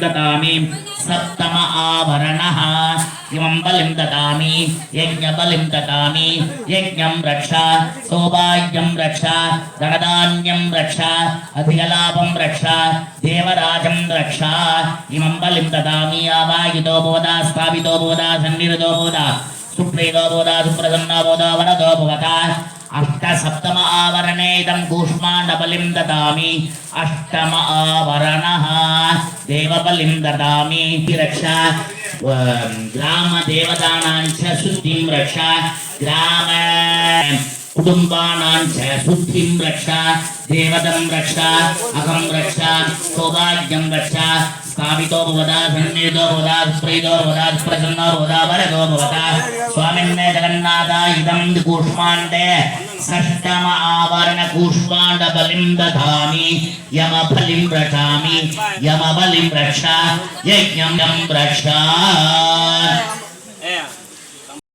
ददामि सप्तम आवरणः इमं बलिं ददामि यज्ञबलिं ददामि यज्ञं रक्ष सौभाग्यं रक्ष धनधान्यं रक्ष अधिकलाभं रक्ष देवराजं रक्ष इमं बलिं ददामि आवाहितो बोधा स्थापितो बोधा सन्निहितो बोधा सुप्रीतो बोधा सुप्रसन्नो बोधा वरदो भवता अष्ट सप्तम आवरणे इदं कूष्माण्डबलिं ददामि अष्टम आवरणः देवबलिं ददामि रक्षा ग्राम देवतानां च शुद्धिं रक्षा ग्राम कुटुम्बानां च शुद्धिं रक्षा देवतं रक्षा अहं रक्षा सौभाग्यं रक्षा स्थापितो भवता सन्निहितो भवता सुप्रीतो भवता सुप्रसन्नो भवता वरदो भवता स्वामिन्ने जगन्नाथ इदं कूष्माण्डे षष्ठम आवरण कूष्माण्डबलिं ददामि यमबलिं रक्षामि यमबलिं रक्षा यज्ञं रक्षा